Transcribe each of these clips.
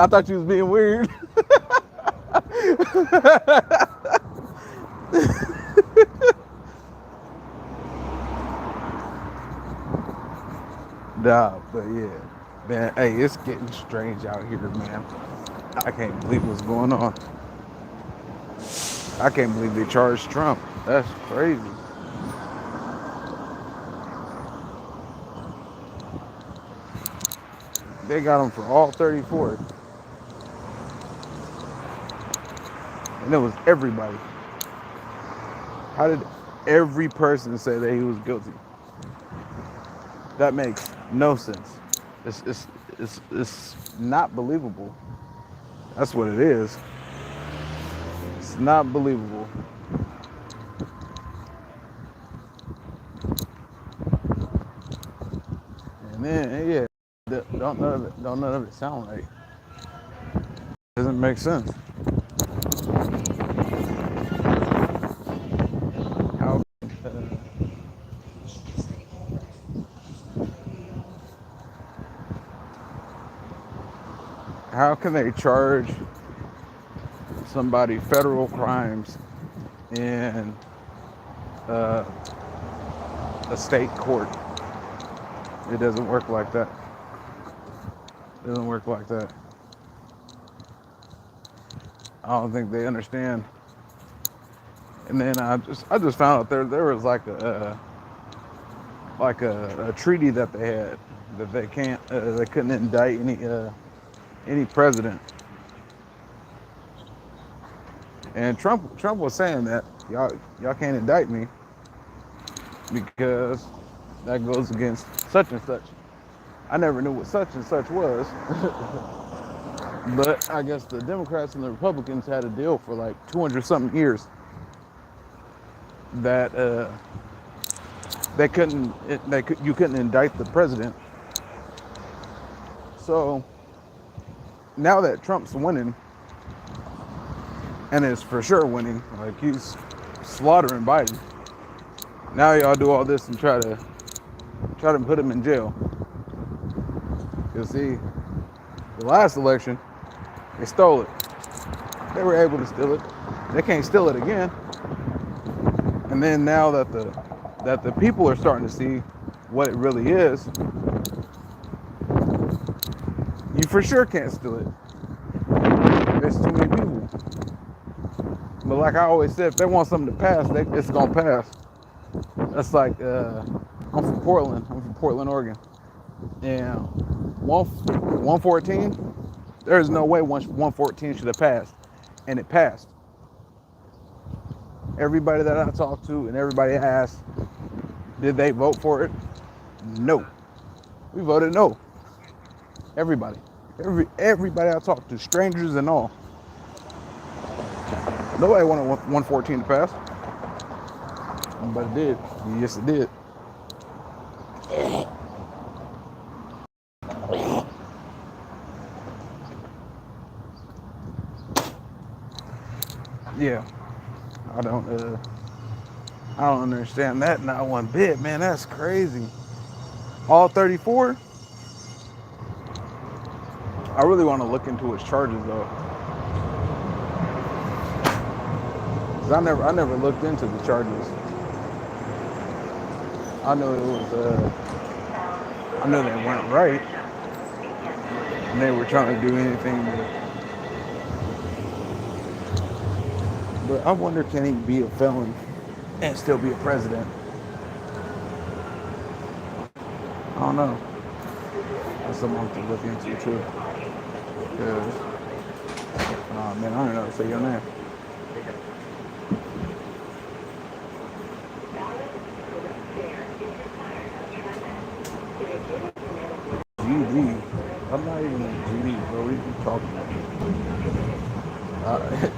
I thought you was being weird. Nah, but yeah, man. Hey, it's getting strange out here, man. I can't believe what's going on. I can't believe they charged Trump. That's crazy. They got him for all 34, and it was everybody. How did every person say that he was guilty? That makes no sense. It's it's it's not believable. That's what it is. It's not believable. And then yeah, don't none of it sound right. Doesn't make sense. How how can they charge somebody federal crimes in uh, a state court? It doesn't work like that. It doesn't work like that. I don't think they understand. And then I just found out there was like a treaty that they had that they couldn't indict any president. And Trump was saying that y'all can't indict me because that goes against such and such. I never knew what such and such was, but I guess the Democrats and the Republicans had a deal for like 200 something years that you couldn't indict the president. So now that Trump's winning, and is for sure winning, like he's slaughtering Biden. Now y'all do all this and try to put him in jail. You see, the last election, they stole it. They were able to steal it. They can't steal it again. And then now that the people are starting to see what it really is, you for sure can't steal it. There's too many people. But like I always said, if they want something to pass, it's gonna pass. That's like I'm from Portland. I'm from Portland, Oregon, and 114. There is no way 114 should have passed, and it passed. Everybody that I talked to and everybody I asked, did they vote for it? No. We voted no. Everybody. Everybody I talked to, strangers and all. Nobody wanted 114 to pass. But it did. Yes, it did. Yeah. I don't I don't understand that not one bit, man. That's crazy. All 34? I really want to look into his charges though. 'Cause I never looked into the charges. I know it was I know they weren't right. And they were trying to do anything but I wonder, can he be a felon and still be a president? I don't know. That's something to look into too. Because, oh man, I don't know how to say your name. GD. I'm not even a GD, bro. What are you talking about?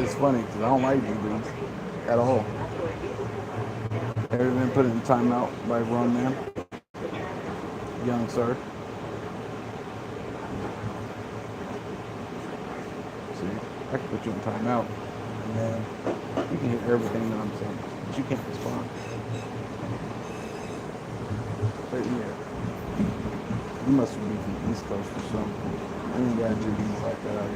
It's funny because I don't like GDs at all. Ever been put in timeout by a grown man? Young sir. See, I can put you in timeout, and then you can hear everything that I'm saying, but you can't respond. But yeah, you must be from the East Coast or something. We ain't got GDs like that out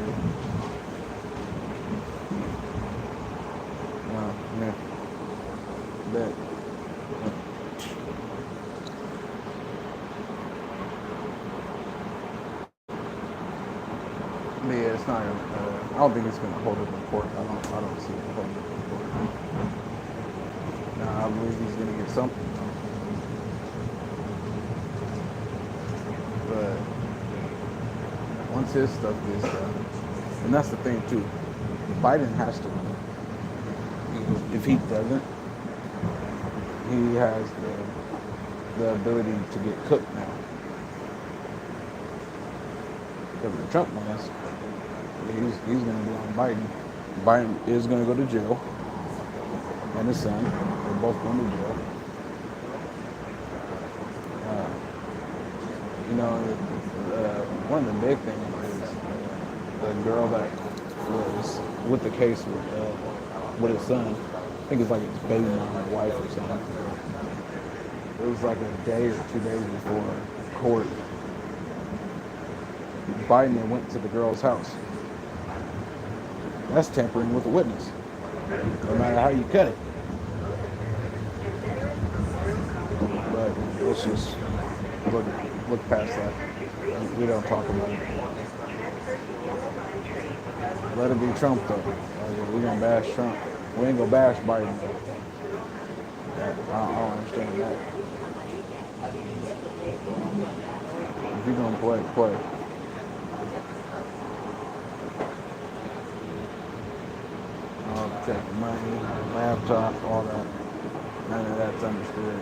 Yeah, it's not. I don't think it's gonna hold up in court. I don't see it holding up in court. Now I believe he's gonna get something, but once his stuff gets done, and that's the thing too, Biden has to win. If he doesn't, he has the ability to get cooked now. If the Trump wins, he's going to be on Biden. Biden is going to go to jail, and his son. They're both going to jail. Uh, one of the big things is the girl that was with the case with his son. I think it's like his baby mom or wife or something. It was like a day or 2 days before court. Biden went to the girl's house. That's tampering with a witness, no matter how you cut it. But let's just look past that. We don't talk about it. Let it be Trump though. We're gonna bash Trump. We ain't gonna bash Biden though. I don't understand that. If you're gonna play, play. Check the money, laptop, all that. None of that's understood.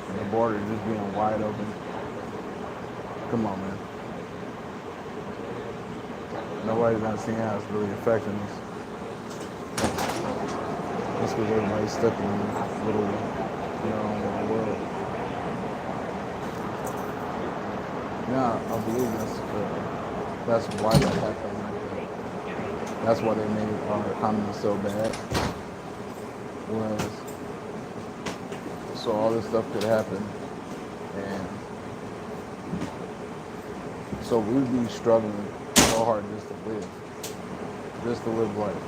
And the border just being wide open. Come on, man. Nobody's not seeing how it's really affecting us. That's because everybody's stuck in this little, little world. Yeah, I believe that's why that happened. That's why they made our economy so bad. Was so all this stuff could happen, and so we'd be struggling so hard just to live life,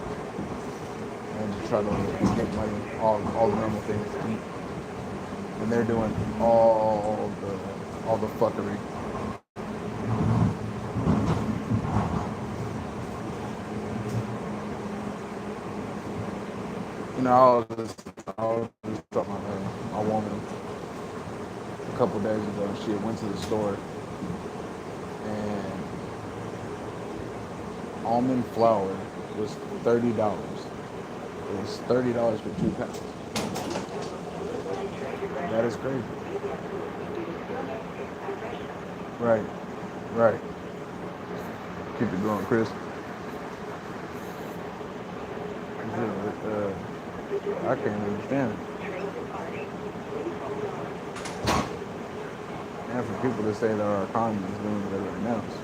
and to try to make money, all the normal things to eat, and they're doing all the fuckery. I was just talking to a woman a couple days ago. She went to the store, and almond flour was $30. It was $30 for 2 pounds. That is crazy. Right, right. Keep it going, Chris. I can't understand it. And for people to say that our economy is doing better right now, it's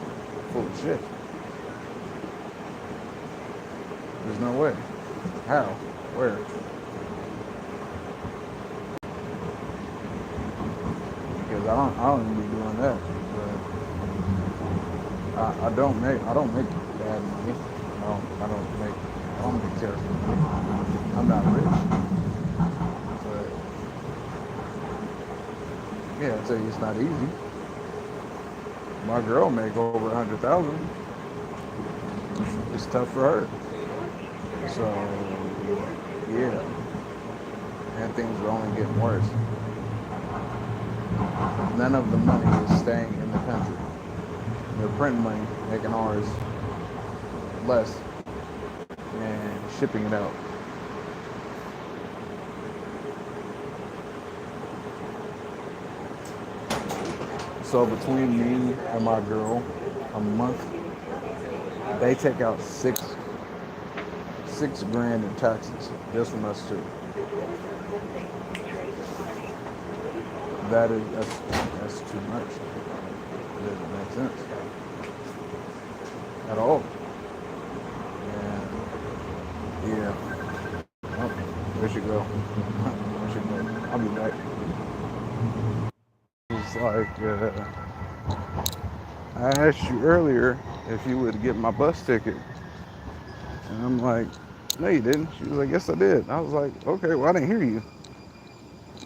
full of shit. There's no way. How? Where? Because I don't even be doing that. But I don't make bad money. I don't make terrible money. I'm not rich. But yeah, I'll tell you it's not easy. My girl make over 100,000. It's tough for her. So yeah, and things are only getting worse. None of the money is staying in the country. They're printing money, making ours less, and shipping it out. So between me and my girl, a month, they take out six grand in taxes just from us two. That's too much. It doesn't make sense at all. And yeah, oh, we should go. We should go. I'll be back. It's like I asked you earlier if you would get my bus ticket, and I'm like, no, you didn't. She was like, yes, I did. I was like, okay, well, I didn't hear you.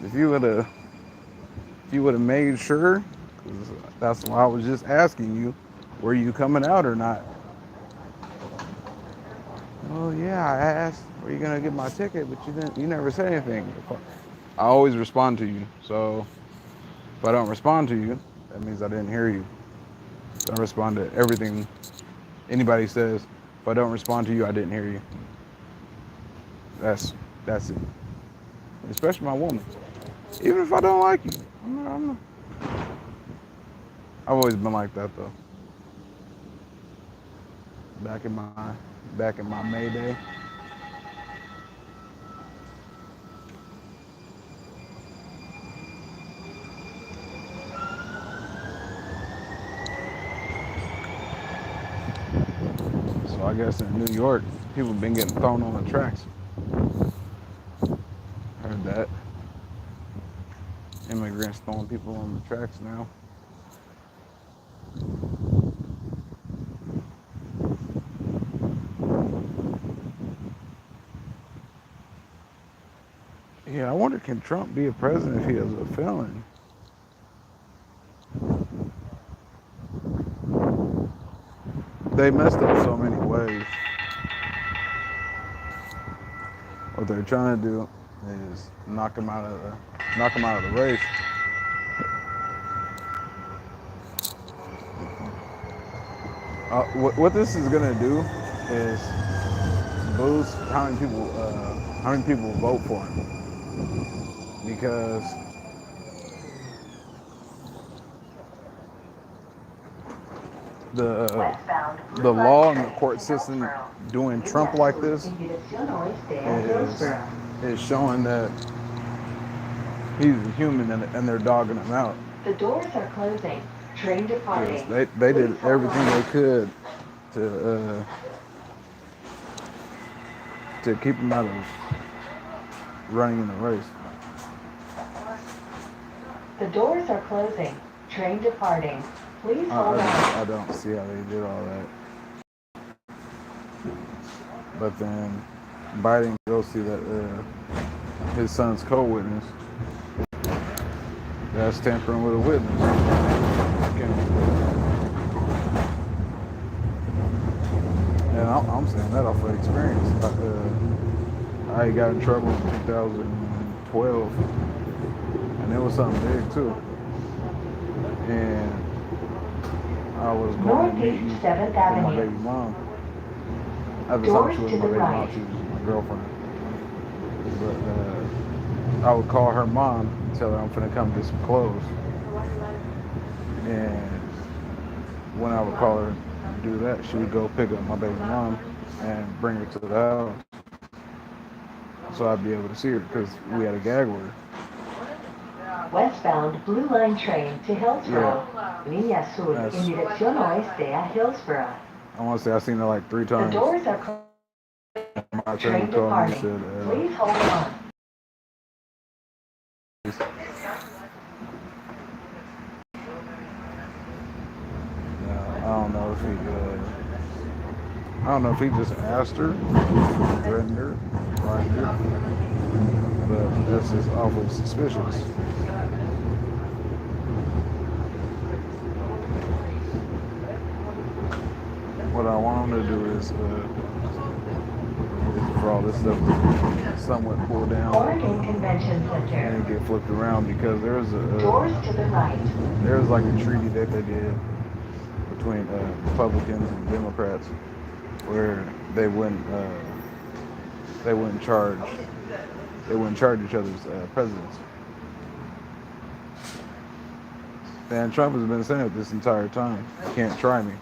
If you would have made sure, 'cause that's why I was just asking you, were you coming out or not? Oh yeah, I asked, "Were you gonna get my ticket?" But you didn't. You never said anything. I always respond to you. So if I don't respond to you, that means I didn't hear you. So I respond to everything anybody says. If I don't respond to you, I didn't hear you. That's that's it. Especially my woman. Even if I don't like you, I've always been like that though. Back in my back in my Mayday. So I guess in New York, people been getting thrown on the tracks. Heard that. Immigrants throwing people on the tracks now. Yeah, I wonder, can Trump be a president if he is a felon? They messed up so many ways. What they're trying to do is knock him out of the race. What this is gonna do is boost how many people vote for him, because the the law and the court system doing Trump like this is showing that he's a human, and they're dogging him out. The doors are closing. Train departing. They did everything they could to keep him out of running in the race. The doors are closing. Train departing. Please hold on. I don't see how they did all that. But then Biden goes see that his son's co-witness. That's tampering with a witness. And I'm saying that off of experience. I got in trouble in 2012, and it was something big too. And I was going to meet with my baby mom. At the time, she was my baby mom. She was my girlfriend. But I would call her mom and tell her I'm finna come get some clothes. And when I would call her to do that, she would go pick up my baby mom and bring her to the house, so I'd be able to see her, because we had a gag order. Westbound Blue Line train to Hillsborough. Línea Azul en dirección oeste a Hillsborough. I want to say I've seen her like 3 The times. doors are closed. My Train attorney told me, he departing. said, Please hold on. I don't know if he just asked her, threatened her, liked her, but that's just awful suspicious. What I want him to do is for all this stuff to somewhat pull down Oregon Convention Center. and get flipped around, because Doors to the right. there's like a treaty that they did between Republicans and Democrats, where they wouldn't charge each other's presidents. And Trump has been saying it this entire time: you can't try me,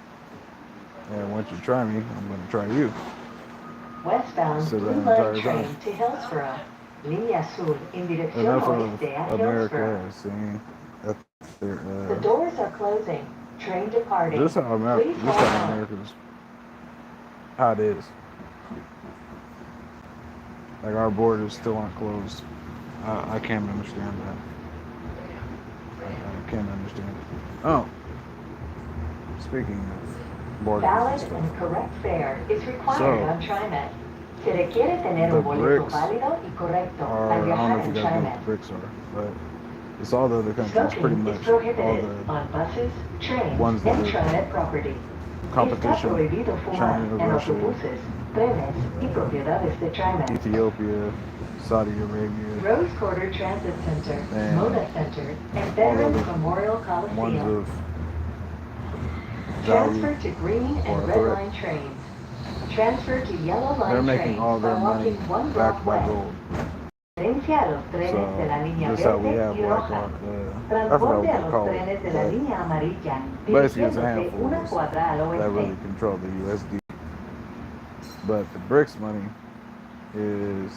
and once you try me, I'm going to try you. Westbound Blue Line train to Hillsborough. Línea Azul en dirección Enough oeste a of America Hillsborough. has seen that The doors are closing. Train departing. this how America's how it is. Like, our borders still aren't closed. I can't understand that. I can't understand it. Oh, speaking of borders and Valid stuff, and correct fare is required So, on TriMet. Se requiere tener the un boleto bricks válido y correcto are, al I don't know viajar if you en guys know what TriMet. the bricks are, but it's all the other countries, pretty Smoking is much all prohibited the on buses, trains, ones and that TriMet property. Está competition, prohibido fumar China, en Russia, autobuses, trenes y propiedades de China. Ethiopia, Saudi Arabia, Rose Quarter Transit Center, and Moda Center, and all Veterans other Memorial ones Coliseum. of value Transfer to green or and a red threat. line trains. Transfer to yellow They're line making trains all their by money walking one backed block by west. gold. Referencia a los trenes de la So línea this how we verde have y like roja. I forgot Transporte what a they los call trenes de la it, línea amarilla, but basically it's a dirigiéndose handful una of us cuadra al that really oeste. control the USD. But the BRICS money is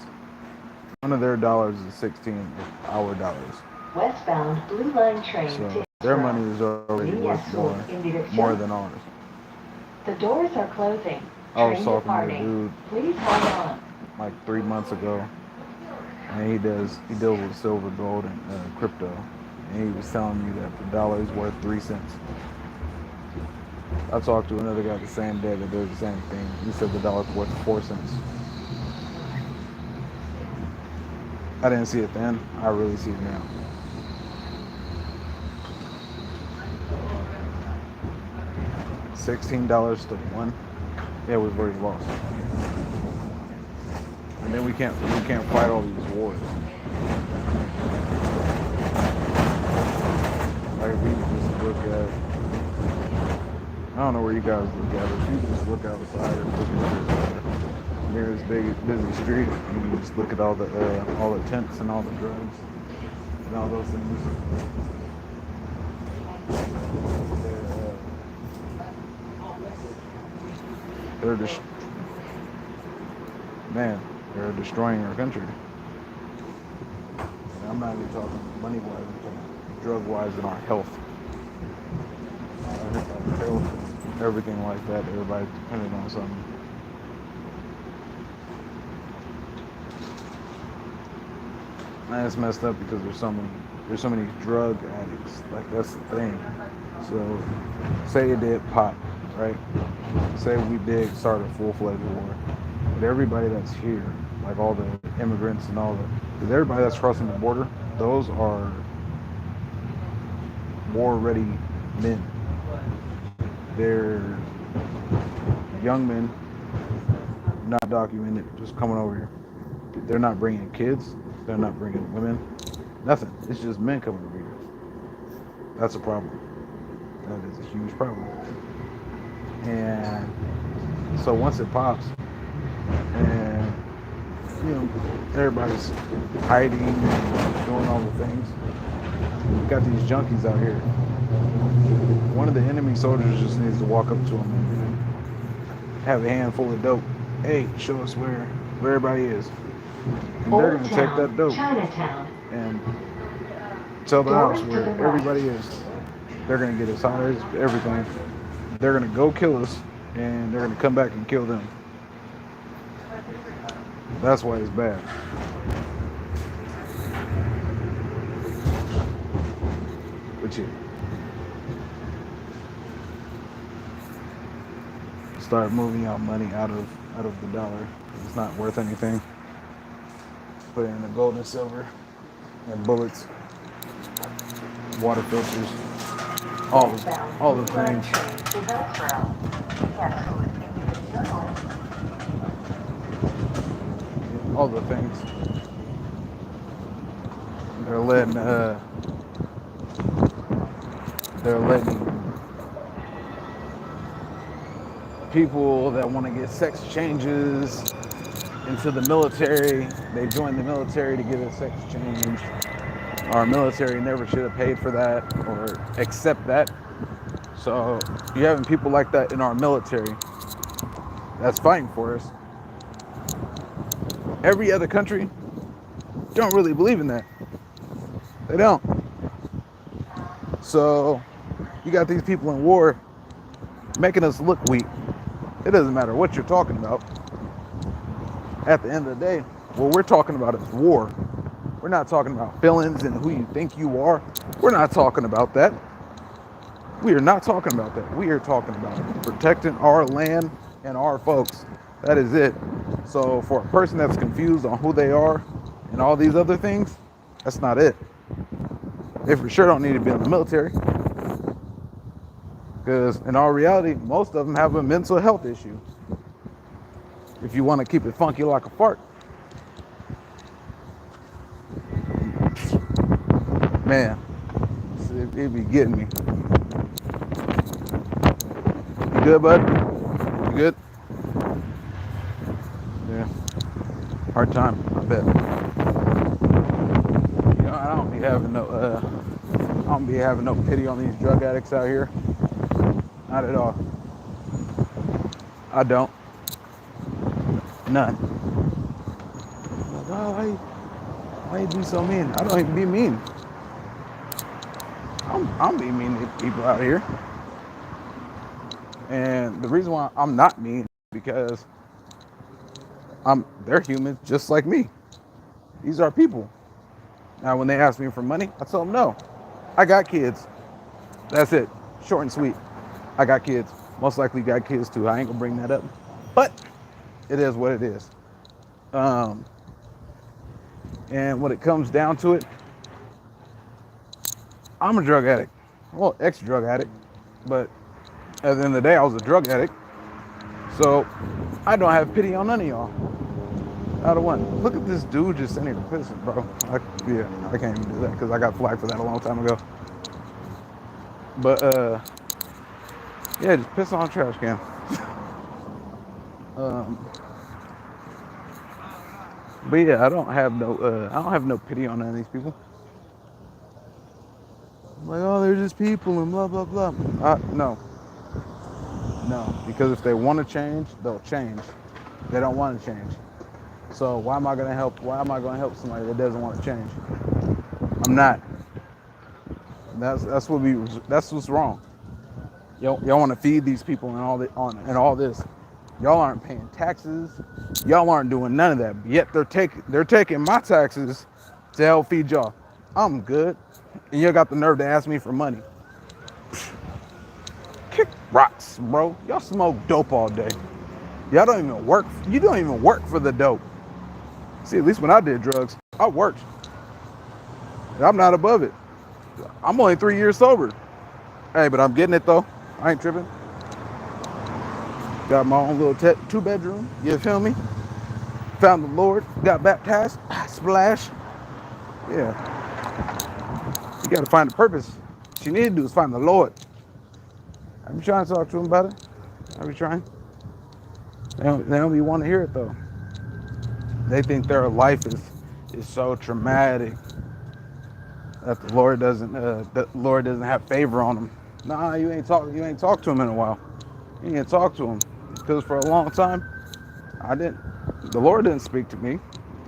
one of their dollars is 16 of our dollars. Westbound blue line train So to their Hillsborough. money is already Línea worth sur en more dirección. than ours. The doors are closing. I was Train talking to a departing. dude Please hold on. like 3 months ago, and he deals with silver, gold, and crypto. And he was telling me that the dollar is worth 3 cents. I talked to another guy the same day that did the same thing. He said the dollar's worth 4 cents. I didn't see it then. I really see it now. $16 to 1. It was where he lost. And then we can't fight all these wars. Like we just look at, I don't know where you guys look at, but if you just look outside and look at your nearest busy street, and you just look at all the tents and all the drugs and all those things. They're just, man, they're destroying our country. And I'm not even talking money-wise, I'm talking drug-wise and our health. Our health, everything like that, everybody's dependent on something. And it's messed up because there's so many drug addicts. Like that's the thing. So say you did pot, right? Say we did start a full-fledged war. But everybody that's here, like all the immigrants and all the, because everybody that's crossing the border, those are war-ready men. They're young men, not documented, just coming over here. They're not bringing kids. They're not bringing women. Nothing. It's just men coming over here. That's a problem. That is a huge problem. And so once it pops, and everybody's hiding and doing all the things, we got these junkies out here. One of the enemy soldiers just needs to walk up to them and have a handful of dope. Hey, show us where everybody is. And they're going to take that dope Chinatown. and tell the house where everybody is. They're going to get as high as everything. They're going to go kill us, and they're going to come back and kill them. That's why it's bad. But yeah. Start moving out money out of the dollar. It's not worth anything. Put it in the gold and silver and bullets, water filters, all the things. All the things. They're letting people that want to get sex changes into the military. They join the military to get a sex change. Our military never should have paid for that or accept that. So you're having people like that in our military that's fighting for us. Every other country don't really believe in that. They don't. So you got these people in war making us look weak. It doesn't matter what you're talking about. At the end of the day, what we're talking about is war. We're not talking about feelings and who you think you are. We're not talking about that. We are not talking about that. We are talking about protecting our land and our folks. That is it. So for a person that's confused on who they are and all these other things, that's not it. They for sure don't need to be in the military. Because in all reality, most of them have a mental health issue. If you want to keep it funky like a fart. Man, it be getting me. You good, bud? You good? Yeah. Hard time, I bet. You know, I don't be having no pity on these drug addicts out here. Not at all. I don't. None. Like, oh, why you be so mean? I don't even be mean. I'm being mean to people out here. And the reason why I'm not mean is because they're humans just like me. These are people. Now, when they ask me for money, I tell them no. I got kids. That's it. Short and sweet. I got kids. Most likely got kids too. I ain't gonna bring that up. But it is what it is. And when it comes down to it, I'm a drug addict. Well, ex-drug addict. But at the end of the day, I was a drug addict. So I don't have pity on none of y'all. Not a one. Look at this dude just sitting here pissing, bro. I can't even do that because I got flagged for that a long time ago. But yeah, just piss on a trash can. But yeah, I don't have no pity on none of these people. I'm like, oh, they're just people and blah blah blah. No, because if they want to change, they'll change. They don't want to change. So why am I gonna help? Why am I gonna help somebody that doesn't want to change? I'm not. That's what's wrong. Y'all want to feed these people and all this. Y'all aren't paying taxes. Y'all aren't doing none of that. Yet they're taking my taxes to help feed y'all. I'm good, and you got the nerve to ask me for money. Kick rocks, bro. Y'all smoke dope all day. Y'all don't even work. You don't even work for the dope. See, at least when I did drugs, I worked. And I'm not above it. I'm only 3 years sober. Hey, but I'm getting it though. I ain't tripping. Got my own little 2-bedroom. You feel me? Found the Lord. Got baptized. Splash. Yeah. You got to find a purpose. What you need to do is find the Lord. I be trying to talk to him about it. I be trying. They don't be want to hear it though. They think their life is so traumatic that the Lord doesn't have favor on them. Nah, you ain't talked to him in a while. You ain't talk to him because for a long time the Lord didn't speak to me.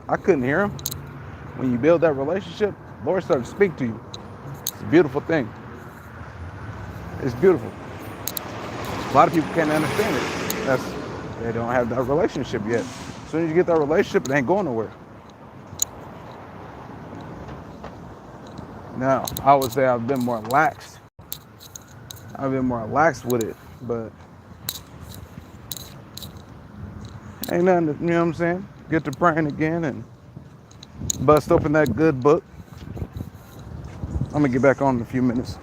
I couldn't hear him. When you build that relationship, the Lord started to speak to you. It's a beautiful thing. It's beautiful. A lot of people can't understand it. They don't have that relationship yet. As soon as you get that relationship, it ain't going nowhere. Now, I would say I've been more lax. I've been more lax with it, but ain't nothing, you know what I'm saying? Get to praying again and bust open that good book. I'm gonna get back on in a few minutes.